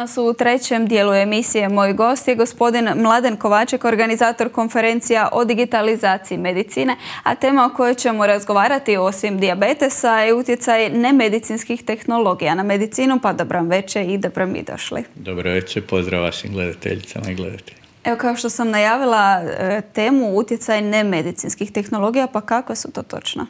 Danas u trećem dijelu emisije moj gost je gospodin Mladen Kovaček, organizator konferencija o digitalizaciji medicine, a tema o kojoj ćemo razgovarati osim dijabetesa je utjecaj nemedicinskih tehnologija na medicinu, pa dobro vam večer i dobro mi došli. Dobro večer, pozdrav vašim gledateljicama i gledateljima. Evo, kao što sam najavila temu utjecaj nemedicinskih tehnologija, pa kakve su to točno?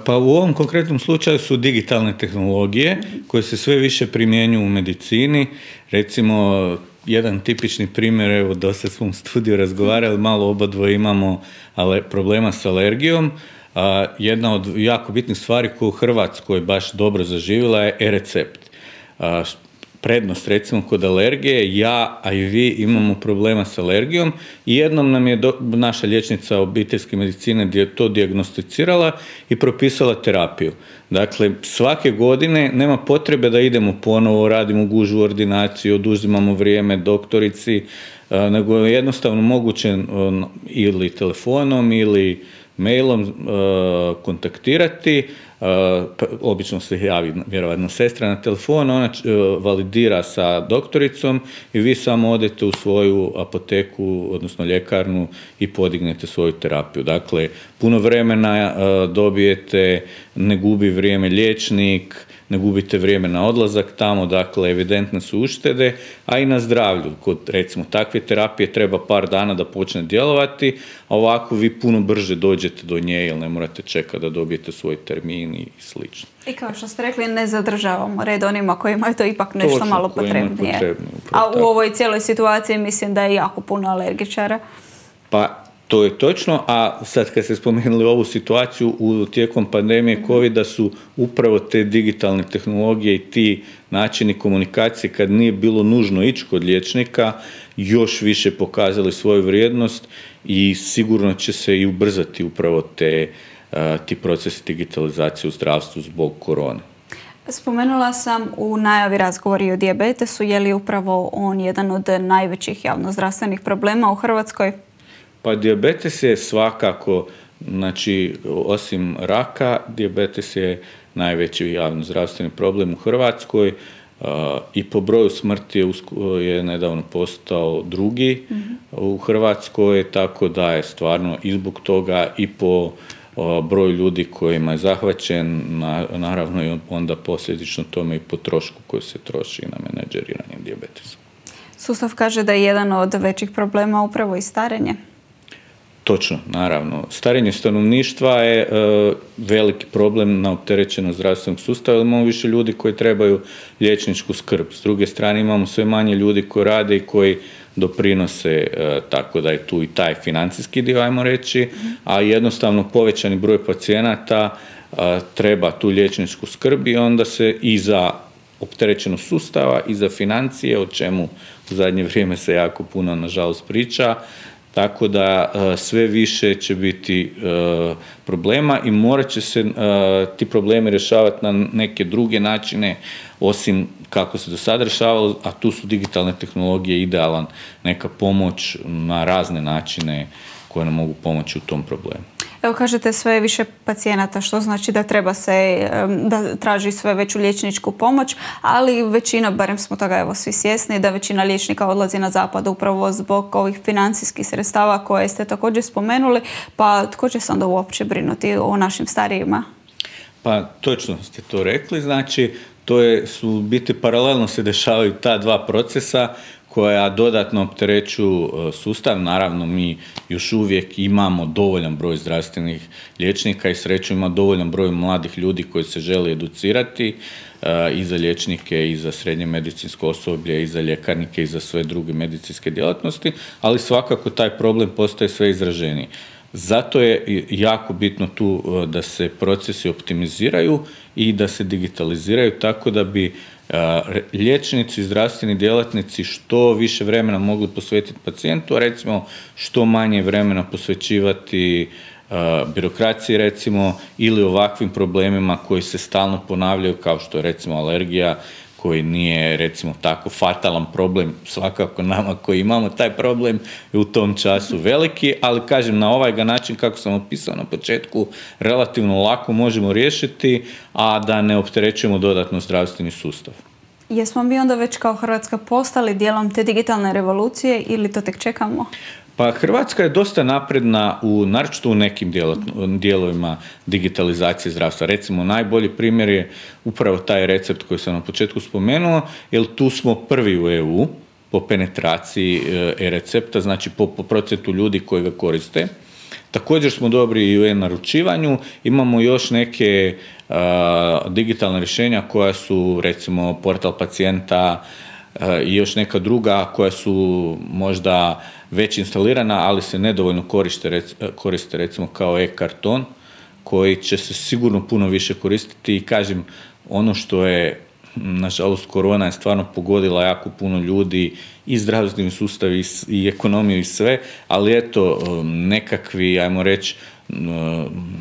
Pa u ovom konkretnom slučaju su digitalne tehnologije koje se sve više primjenjuju u medicini. Recimo, jedan tipični primjer, evo dosta smo u studiju razgovarali, malo obadvoje imamo problema s alergijom. Jedna od jako bitnih stvari koja u Hrvatskoj baš dobro zaživjela je e-recept. Prednost recimo kod alergije, ja a i vi imamo problema s alergijom i jednom nam je naša liječnica obiteljske medicine to dijagnosticirala i propisala terapiju. Dakle, svake godine nema potrebe da idemo ponovo, radimo gužvu ordinaciju, oduzimamo vrijeme doktorici, nego je jednostavno moguće ili telefonom ili mailom kontaktirati. Obično se javi vjerovatno sestra na telefon, ona validira sa doktoricom i vi samo odete u svoju apoteku, odnosno ljekarnu i podignete svoju terapiju. Dakle, puno vremena dobijete, ne gubi vrijeme liječnik, ne gubite vrijeme na odlazak tamo, dakle, evidentne su uštede, a i na zdravlju. Kod, recimo, takve terapije treba par dana da počne djelovati, a ovako vi puno brže dođete do nje, jer ne morate čekati da dobijete svoj termin i slično. I kao što ste rekli, ne zadržavamo red onima kojima je to ipak nešto malo potrebnije. A u ovoj cijeloj situaciji mislim da je jako puno alergičara. Pa, to je točno, a sad kad ste spomenuli ovu situaciju tijekom pandemije COVID-a su upravo te digitalne tehnologije i ti načini komunikacije kad nije bilo nužno ići kod liječnika još više pokazali svoju vrijednost i sigurno će se i ubrzati upravo ti procesi digitalizacije u zdravstvu zbog korone. Spomenula sam u najavi razgovori o dijabetesu, je li upravo on jedan od najvećih javnozdravstvenih problema u Hrvatskoj? Pa dijabetes je svakako, znači osim raka, dijabetes je najveći javnozdravstveni problem u Hrvatskoj i po broju smrti je nedavno postao drugi u Hrvatskoj, tako da je stvarno i zbog toga i po broju ljudi kojima je zahvaćen, naravno i onda posljedično tome i po trošku koji se troši na menadžeriranje dijabetesa. Sustav kaže da je jedan od većih problema upravo i starenje. Točno, naravno. Starenje stanovništva je veliki problem na opterećenost zdravstvenog sustava, jer imamo više ljudi koji trebaju liječničku skrb. S druge strane imamo sve manje ljudi koji rade i koji doprinose, tako da je tu i taj financijski dio, ajmo reći, a jednostavno povećani broj pacijenata treba tu liječničku skrb i onda se i za opterećenost sustava i za financije, o čemu u zadnje vrijeme se jako puno, nažalost, priča. Tako da sve više će biti problema i morat će se ti problemi rješavati na neke druge načine, osim kako se do sada rješavalo, a tu su digitalne tehnologije idealan neka pomoć na razne načine koje nam mogu pomoći u tom problemu. Evo, kažete sve više pacijenata, što znači da treba da traži sve veću liječničku pomoć, ali većina, barem smo toga evo svi svjesni, da većina liječnika odlazi na zapad upravo zbog ovih financijskih sredstava koje ste također spomenuli, pa tko će se onda uopće brinuti o našim starijima? Pa točno ste to rekli, znači su biti paralelno se dešavaju ta dva procesa koja dodatno opterećuju sustav. Naravno, mi još uvijek imamo dovoljan broj zdravstvenih liječnika i srećom ima dovoljan broj mladih ljudi koji se žele educirati i za liječnike, i za srednje medicinsko osoblje, i za ljekarnike, i za sve druge medicinske djelatnosti, ali svakako taj problem postaje sve izraženiji. Zato je jako bitno tu da se procesi optimiziraju i da se digitaliziraju tako da bi liječnici i zdravstveni djelatnici što više vremena mogli posvetiti pacijentu, a recimo što manje vremena posvećivati birokraciji recimo ili ovakvim problemima koji se stalno ponavljaju kao što je recimo alergija, koji nije recimo tako fatalan problem svakako nama koji imamo taj problem je u tom času veliki, ali kažem na ovaj ga način kako sam opisao na početku relativno lako možemo riješiti, a da ne opterećujemo dodatno zdravstveni sustav. Jesmo mi onda već kao Hrvatska postali dijelom te digitalne revolucije ili to tek čekamo? Pa Hrvatska je dosta napredna naročito u nekim dijelovima digitalizacije zdravstva. Recimo, najbolji primjer je upravo taj recept koji sam na početku spomenuo, jer tu smo prvi u EU po penetraciji e-recepta, znači po procentu ljudi koji ga koriste. Također smo dobri i u e-naručivanju, imamo još neke digitalne rješenja koja su, recimo, portal pacijenta i još neka druga koja su možda već instalirana, ali se nedovoljno koriste recimo kao e-karton, koji će se sigurno puno više koristiti i kažem, ono što je, nažalost, korona je stvarno pogodila jako puno ljudi i zdravstveni sustav i ekonomiju i sve, ali eto, nekakvi, ajmo reći,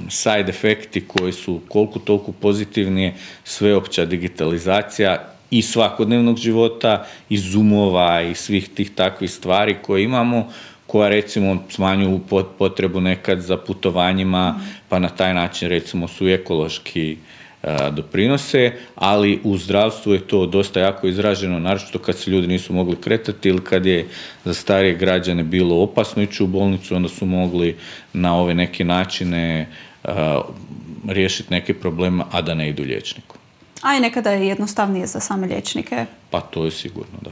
side efekti koji su koliko toliko pozitivni, sveopća digitalizacija i svakodnevnog života, i zoomova i svih tih takvih stvari koje imamo, koja recimo smanjuju potrebu nekad za putovanjima, pa na taj način recimo su ekološki doprinose, ali u zdravstvu je to dosta jako izraženo, naročito kad se ljudi nisu mogli kretati ili kad je za starije građane bilo opasno ići u bolnicu, onda su mogli na ove neke načine riješiti neke probleme, a da ne idu liječniku. A i nekada je jednostavnije za same liječnike. Pa to je sigurno, da.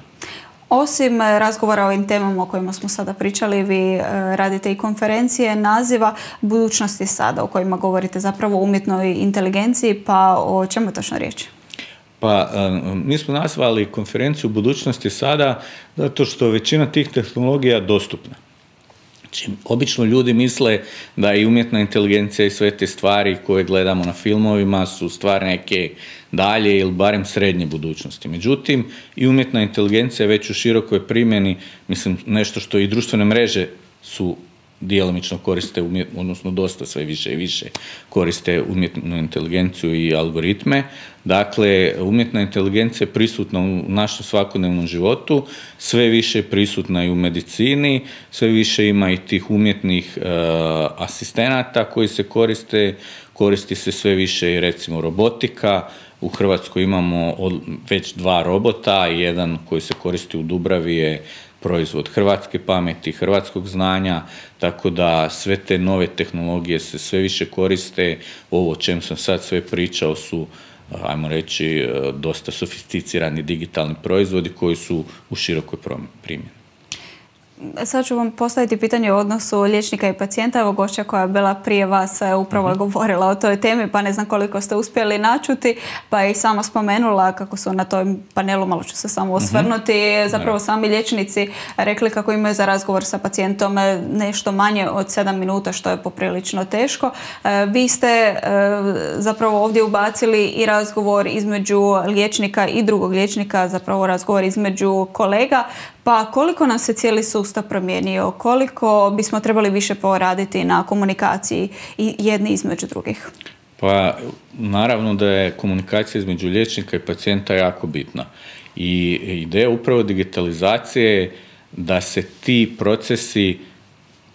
Osim razgovora o ovim temama o kojima smo sada pričali, vi radite i konferencije naziva Budućnosti sada, o kojima govorite zapravo o umjetnoj inteligenciji, pa o čemu je točno riječ? Pa mi smo nazvali konferenciju Budućnosti sada zato što većina tih tehnologija dostupna. Znači, obično ljudi misle da i umjetna inteligencija i sve te stvari koje gledamo na filmovima su stvari neke dalje ili barem srednje budućnosti. Međutim, i umjetna inteligencija je već u širokoj primjeni, mislim, nešto što i društvene mreže su djelomično koriste, odnosno dosta sve više i više koriste umjetnu inteligenciju i algoritme. Dakle, umjetna inteligencija je prisutna u našem svakodnevnom životu, sve više je prisutna i u medicini, sve više ima i tih umjetnih asistenata koji se koristi se sve više i recimo robotika. U Hrvatskoj imamo već 2 robota, jedan koji se koristi u Dubravi je proizvod hrvatske pameti, hrvatskog znanja, tako da sve te nove tehnologije se sve više koriste. Ovo o čem sam sad sve pričao su, ajmo reći, dosta sofisticirani digitalni proizvodi koji su u širokoj primjeni. Sad ću vam postaviti pitanje o odnosu liječnika i pacijenta. Evo, gošća koja je bila prije vas upravo je govorila o toj temi, pa ne znam koliko ste uspjeli načuti, pa je i sama spomenula kako su na tom panelu, malo ću se samo osvrnuti, zapravo sami liječnici rekli kako imaju za razgovor sa pacijentom nešto manje od 7 minuta, što je poprilično teško. Vi ste zapravo ovdje ubacili i razgovor između liječnika i drugog liječnika, zapravo razgovor između kolega. Pa koliko nam se cijeli sustav promijenio, koliko bismo trebali više poraditi na komunikaciji i jedni između drugih? Pa naravno da je komunikacija između liječnika i pacijenta jako bitna. I ideja upravo digitalizacije da se ti procesi,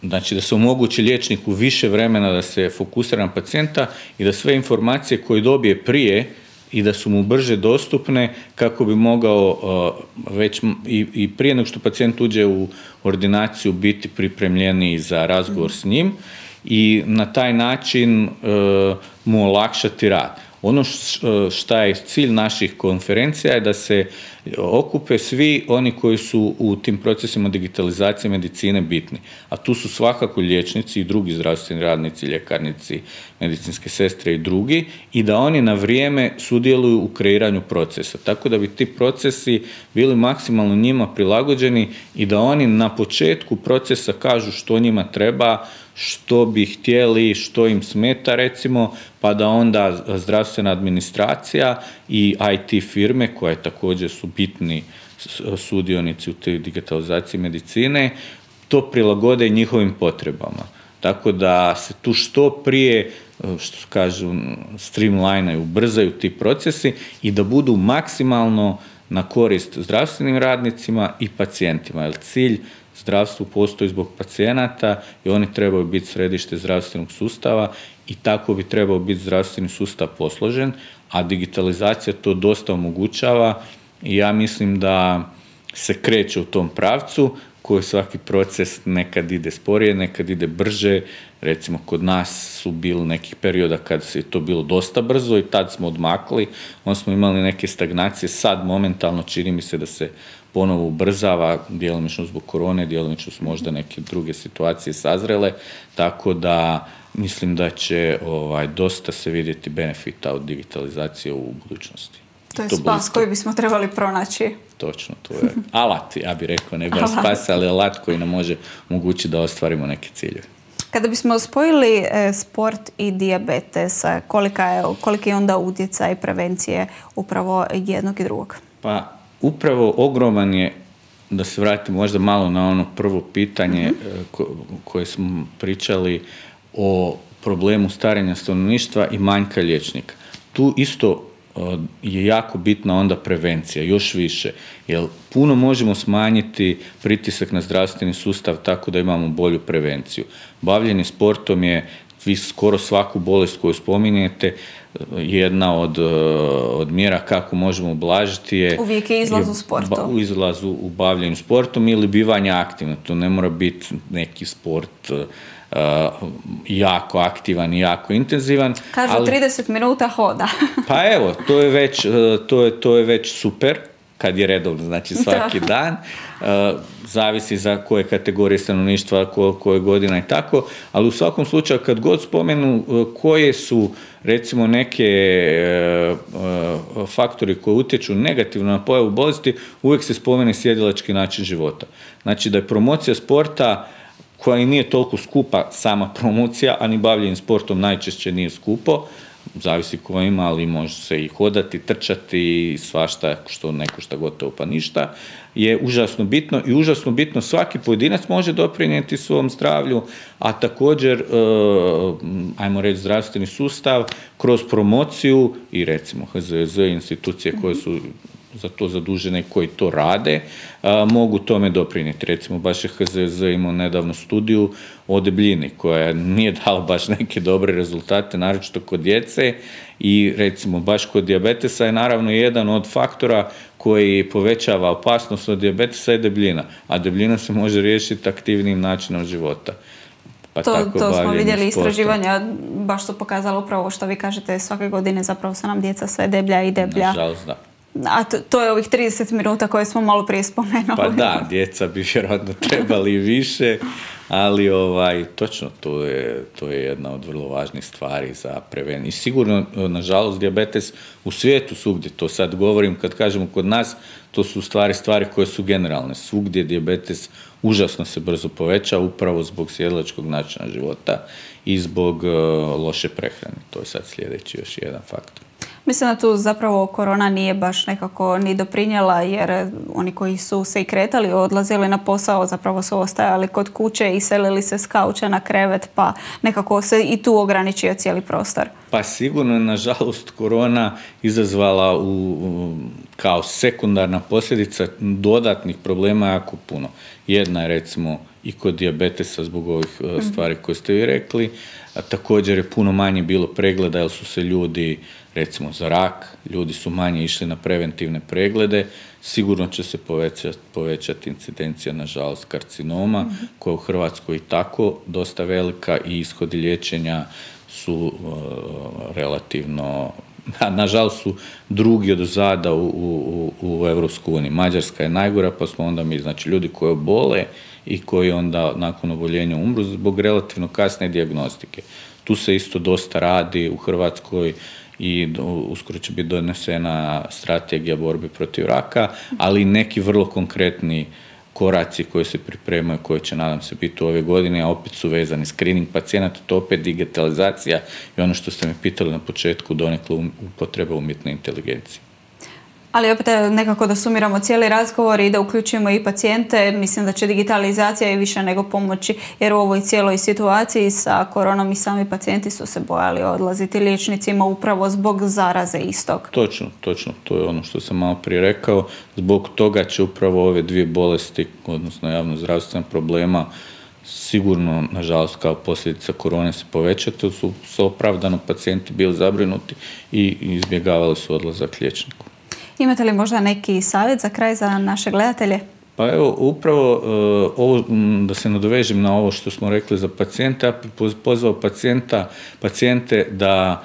znači da se omogući liječniku više vremena da se fokusira na pacijenta i da sve informacije koje dobije prije i da su mu brže dostupne kako bi mogao već i prije nego što pacijent uđe u ordinaciju biti pripremljeniji za razgovor s njim i na taj način mu olakšati rad. Ono što je cilj naših konferencija je da se okupe svi oni koji su u tim procesima digitalizacije medicine bitni. A tu su svakako liječnici i drugi zdravstveni radnici, ljekarnici, medicinske sestre i drugi, i da oni na vrijeme sudjeluju u kreiranju procesa. Tako da bi ti procesi bili maksimalno njima prilagođeni i da oni na početku procesa kažu što njima treba, što bi htjeli, što im smeta recimo, pa da onda zdravstvena administracija i IT firme, koje također su bitni sudionici u toj digitalizaciji medicine, to prilagode njihovim potrebama. Tako da se tu što prije, što kažu, streamlinaju, ubrzaju ti procesi i da budu maksimalno na korist zdravstvenim radnicima i pacijentima. Jer cilj zdravstvu postoji zbog pacijenata i oni trebaju biti središte zdravstvenog sustava i tako bi trebao biti zdravstveni sustav posložen, a digitalizacija to dosta omogućava i ja mislim da se kreće u tom pravcu, koji svaki proces nekad ide sporije, nekad ide brže. Recimo, kod nas su bili nekih perioda kad se to bilo dosta brzo i tad smo odmakli, onda smo imali neke stagnacije, sad momentalno čini mi se da se ponovo ubrzava, djelomično zbog korone, djelomično su možda neke druge situacije sazrele, tako da mislim da će dosta se vidjeti benefita od digitalizacije u budućnosti. To je spas koji bismo trebali pronaći. Točno, to je alat, ja bih rekao, ne baš spas, ali alat koji nam može omogućiti da ostvarimo neke ciljeve. Kada bismo spojili sport i dijabetes, koliki je onda utjecaj prevencije upravo jednog i drugog? Pa upravo ogroman je, da se vratimo možda malo na ono prvo pitanje koje smo pričali o problemu starenja stanovništva i manjka liječnika. Tu isto je jako bitna onda prevencija, još više, jer puno možemo smanjiti pritisak na zdravstveni sustav tako da imamo bolju prevenciju. Bavljenje sportom je, vi skoro svaku bolest koju spominjete, jedna od mjera kako možemo ublažiti je... Uvijek je izlaz u sportu. Izlaz u bavljenju sportom ili bivanje aktivno. To ne mora biti neki sport jako aktivan i jako intenzivan. Kažu 30 minuta hoda. Pa evo, to je već super kad je redovno, znači svaki dan. Zavisi za koje kategorije stanovništva, koje godina i tako, ali u svakom slučaju kad god spomenu koje su recimo neke faktori koji utječu negativno na pojavu bolesti, uvijek se spomene sjedilački način života. Znači da je promocija sporta koja i nije toliko skupa sama promocija, a ni bavljenje sportom najčešće nije skupo, zavisi ko ima, ali može se i hodati, trčati i svašta što ne košta gotovo pa ništa, je užasno bitno i užasno bitno svaki pojedinac može doprinijeti svom zdravlju, a također, ajmo reći, zdravstveni sustav kroz promociju i recimo HZZ, institucije koje su za to zadužene, koji to rade, mogu tome doprinijeti. Recimo, baš je HZZ imao nedavno studiju o debljini, koja nije dala baš neke dobre rezultate, naročito kod djece, i recimo baš kod dijabetesa je naravno jedan od faktora koji povećava opasnost od dijabetesa je debljina, a debljina se može riješiti aktivnim načinom života. Pa to smo vidjeli istraživanja, baš su pokazala upravo što vi kažete, svake godine zapravo su nam djeca sve deblja i deblja. Nažalost, da. A to je ovih 30 minuta koje smo malo prije spomenuli. Pa da, djeca bi vjerojatno trebali više, ali točno, to je jedna od vrlo važnih stvari za prevenciju. I sigurno, nažalost, dijabetes u svijetu svugdje, to sad govorim kad kažemo kod nas, to su stvari koje su generalne. Svugdje dijabetes užasno se brzo poveća, upravo zbog sjedilačkog načina života i zbog loše prehrane. To je sad sljedeći još jedan faktor. Mislim da tu zapravo korona nije baš nekako ni doprinijela, jer oni koji su se i kretali, odlazili na posao, zapravo su ostajali kod kuće i selili se s kauča na krevet, pa nekako se i tu ograničio cijeli prostor. Pa sigurno je, nažalost, korona izazvala kao sekundarna posljedica dodatnih problema jako puno. Jedna je recimo i kod dijabetesa zbog ovih stvari koje ste vi rekli, a također je puno manje bilo pregleda jer su se ljudi, recimo za rak, ljudi su manje išli na preventivne preglede, sigurno će se povećati incidencija, nažalost, karcinoma, koja je u Hrvatskoj i tako dosta velika i ishodi liječenja su relativno, nažalost su drugi od zada u Europskoj uniji. Mađarska je najgora, pa smo onda mi, znači ljudi koji obole i koji onda nakon oboljenja umru zbog relativno kasne dijagnostike. Tu se isto dosta radi u Hrvatskoj i uskoro će biti donesena strategija borbe protiv raka, ali i neki vrlo konkretni koraci koji se pripremaju, koji će, nadam se, biti ove godine, a opet su vezani screening pacijenata, to opet digitalizacija i ono što ste me pitali na početku, donekle upotreba umjetne inteligencije. Ali opet nekako da sumiramo cijeli razgovor i da uključujemo i pacijente, mislim da će digitalizacija i više nego pomoći, jer u ovoj cijeloj situaciji sa koronom i sami pacijenti su se bojali odlaziti liječnicima upravo zbog zaraze istog. Točno, to je ono što sam malo prije rekao. Zbog toga će upravo ove dvije bolesti, odnosno javno-zdravstvena problema, sigurno, nažalost, kao posljedica korone se povećati, jer su opravdano pacijenti bili zabrinuti i izbjegavali su odlazak liječniku. Imate li možda neki savjet za kraj za naše gledatelje? Pa evo, upravo ovo, da se nadovežem na ovo što smo rekli za pacijente, ja bih pozvao pacijente da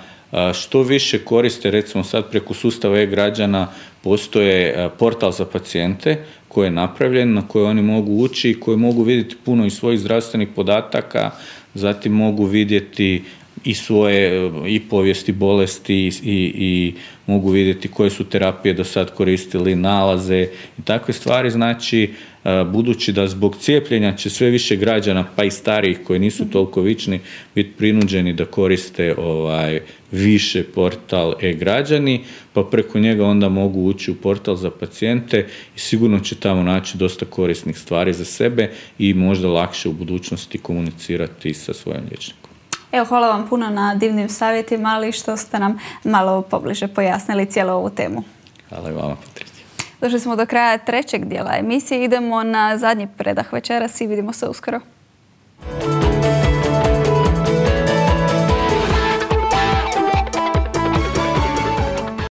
što više koriste, recimo sad preko sustava e-građana postoje portal za pacijente koji je napravljen, na koji oni mogu ući i koji mogu vidjeti puno iz svojih zdravstvenih podataka, zatim mogu vidjeti i svoje i povijesti bolesti i mogu vidjeti koje su terapije do sad koristili, nalaze i takve stvari. Znači, budući da zbog cijepljenja će sve više građana, pa i starijih koji nisu toliko vični, biti prinuđeni da koriste više portal e-građani, pa preko njega onda mogu ući u portal za pacijente i sigurno će tamo naći dosta korisnih stvari za sebe i možda lakše u budućnosti komunicirati sa svojim liječnikom. Evo, hvala vam puno na divnim savjetima, ali što ste nam malo pobliže pojasnili cijelu ovu temu. Hvala i vama, Patricija. Došli smo do kraja trećeg dijela emisije. Idemo na zadnji predah večeras i vidimo se uskoro.